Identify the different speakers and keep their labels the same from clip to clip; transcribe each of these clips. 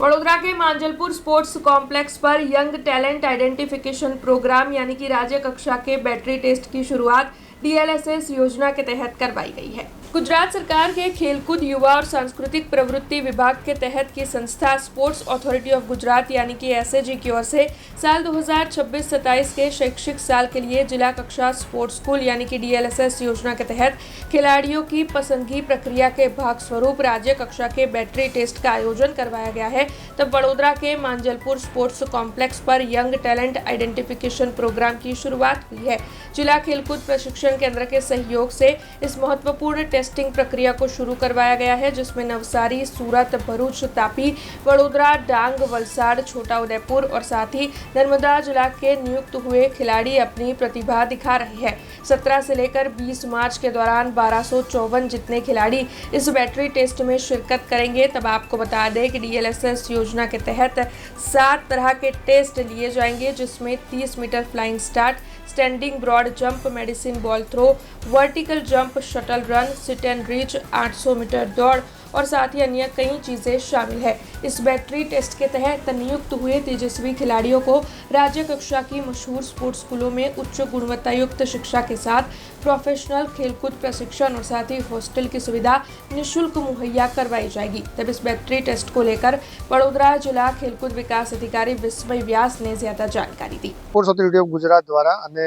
Speaker 1: वडोदरा के Manjalpur sports complex पर young talent identification programme यानी कि राज्य कक्षा के बैटरी टेस्ट की शुरुआत DLSS योजना के तहत करवाई गई है। गुजरात सरकार के खेलकूद युवा और सांस्कृतिक प्रवृत्ति विभाग के तहत की संस्था स्पोर्ट्स अथॉरिटी ऑफ गुजरात यानी कि SAG की ओर से साल 2026-27 के शैक्षिक साल के लिए जिला कक्षा स्पोर्ट्स स्कूल यानी कि DLSS योजना के तहत खिलाड़ियों की पसंदगी प्रक्रिया के भाग स्वरूप राज्य कक्षा के बैटरी टेस्ट का आयोजन करवाया गया है। तब वडोदरा के मांजलपुर स्पोर्ट्स कॉम्प्लेक्स पर यंग टैलेंट आइडेंटिफिकेशन प्रोग्राम की शुरुआत हुई है। जिला खेलकूद प्रशिक्षण केंद्र के सहयोग से इस महत्वपूर्ण टेस्टिंग प्रक्रिया को शुरू करवाया गया है, जिसमें नवसारी, सूरत, भरूच, तापी, वडोदरा, डांग, वलसाड़, छोटा उदेपुर और साथ ही नर्मदा जिला के नियुक्त हुए खिलाड़ी अपनी प्रतिभा दिखा रहे हैं। 17 से लेकर 20 मार्च के दौरान 1254 जितने खिलाड़ी इस बैटरी टेस्ट में शिरकत करेंगे। तब आपको बता दें कि DLSS योजना के तहत 7 तरह के टेस्ट लिए जाएंगे, जिसमें 30 meter flying start, standing broad jump, medicine ball throw, vertical jump, shuttle run, sit and reach, 800 meter दौड़ और साथ ही अन्य कई चीज़ें शामिल है। इस बैटरी टेस्ट के तहत नियुक्त हुए तेजस्वी खिलाड़ियों को राज्य कक्षा की मशहूर स्पोर्ट्स स्कूलों में उच्च गुणवत्ता युक्त शिक्षा के साथ प्रोफेशनल खेलकूद प्रशिक्षण और साथ ही हॉस्टल की सुविधा निःशुल्क मुहैया करवाई जाएगी। तब इस बैटरी टेस्ट को लेकर वडोदरा जिला खेलकूद विकास अधिकारी विस्मय व्यास ने ज्यादा जानकारी दी।
Speaker 2: स्पोर्ट्स ऑथोरिटी ऑफ गुजरात द्वारा અને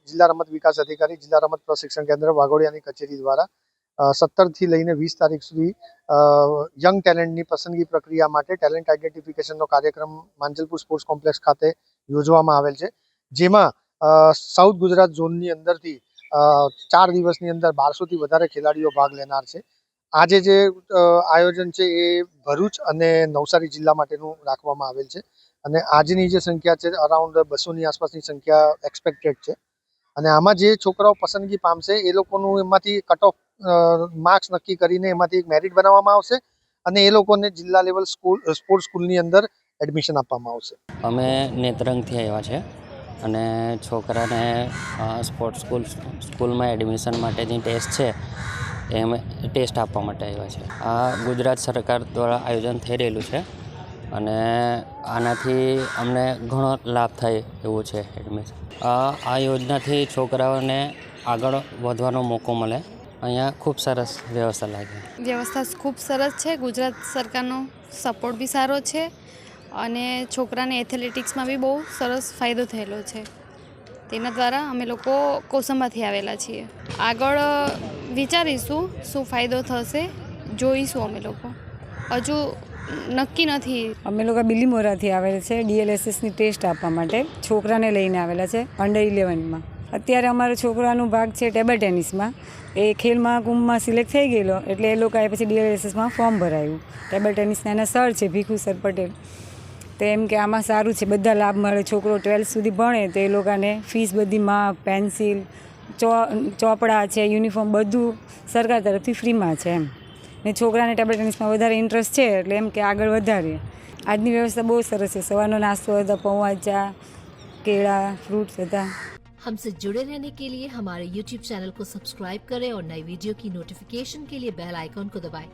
Speaker 2: જિલ્લા રમત વિકાસ અધિકારી, જિલ્લા રમત પ્રશિક્ષણ કેન્દ્ર વાઘોડિયાની કચેરી દ્વારા 17 થી લઈને 20 તારીખ સુધી યંગ ટેલેન્ટની પસંદગી પ્રક્રિયા માટે ટેલેન્ટ આઇડેન્ટિફિકેશનનો કાર્યક્રમ માંજલપુર સ્પોર્ટ્સ કોમ્પ્લેક્સ ખાતે યોજવામાં આવેલ છે, જેમાં સાઉથ ગુજરાત ઝોનની અંદરથી 4 દિવસની અંદર 1200 થી વધારે ખેલાડીઓ ભાગ લેનાર છે। આજે જે આયોજન છે એ ભરૂચ અને નવસારી જિલ્લા માટેનું રાખવામાં આવેલ છે અને આજની જે સંખ્યા છે અરાઉન્ડ 200ની આસપાસની સંખ્યા એક્સપેક્ટેડ છે અને આમાં જે છોકરાઓ પસંદગી પામશે એ લોકોનું એમાંથી કટ ઓફ માર્ક્સ નક્કી કરીને એમાંથી એક મેરિટ બનાવવામાં આવશે અને એ લોકોને જિલ્લા લેવલ સ્પોર્ટ્સ સ્કૂલની અંદર એડમિશન આપવામાં આવશે।
Speaker 3: અમે નેત્રંગથી આવ્યા છે અને છોકરાને સ્પોર્ટ્સ સ્કૂલમાં એડમિશન માટેની ટેસ્ટ છે એ અમે ટેસ્ટ આપવા માટે આવ્યા છે। આ ગુજરાત સરકાર દ્વારા આયોજન થઈ રહેલું છે અને આનાથી અમને ઘણો લાભ થાય એવું છે એડમિશન। આ યોજનાથી છોકરાઓને આગળ વધવાનો મોકો મળે। અહીંયા ખૂબ સરસ વ્યવસ્થા લાગે।
Speaker 4: વ્યવસ્થા ખૂબ સરસ છે, ગુજરાત સરકારનો સપોર્ટ બી સારો છે અને છોકરાને એથ્લેટિક્સમાં બી બહુ સરસ ફાયદો થયેલો છે। તેના દ્વારા અમે લોકો કોસંબાથી આવેલા છીએ। આગળ વિચારીશું શું ફાયદો થશે, જોઈશું। અમે લોકો હજુ નક્કી નથી।
Speaker 5: અમે લોકો બિલીમોરાથી આવેલા છે DLSSની ટેસ્ટ આપવા માટે। છોકરાને લઈને આવેલા છે અંડર 11માં। અત્યારે અમારો છોકરાનો ભાગ છે ટેબલ ટેનિસમાં। એ ખેલ મહાકુંભમાં સિલેક્ટ થઈ ગયેલો એટલે એ લોકોએ પછી DLSSમાં ફોર્મ ભરાયું। ટેબલ ટેનિસના એના સર છે ભીખુ સર પટેલ। તો એમ કે આમાં સારું છે, બધા લાભ મળે। છોકરો 12th સુધી ભણે તો એ લોકોને ફીસ બધી માપ, પેન્સિલ, ચોપડા છે, યુનિફોર્મ બધું સરકાર તરફથી ફ્રીમાં છે એમ। ને છોકરાને ટેબલ ટેનિસમાં વધારે ઇન્ટરેસ્ટ છે એટલે એમ કે આગળ વધારીએ। આજની વ્યવસ્થા બહુ સરસ છે। સવારનો નાસ્તો હતા, પૌવા, ચા, केला, फ्रूट्स હતા।
Speaker 6: हमसे जुड़े रहने के लिए हमारे YouTube चैनल को सब्सक्राइब करें और नई वीडियो की नोटिफिकेशन के लिए बेल आइकॉन को दबाएं।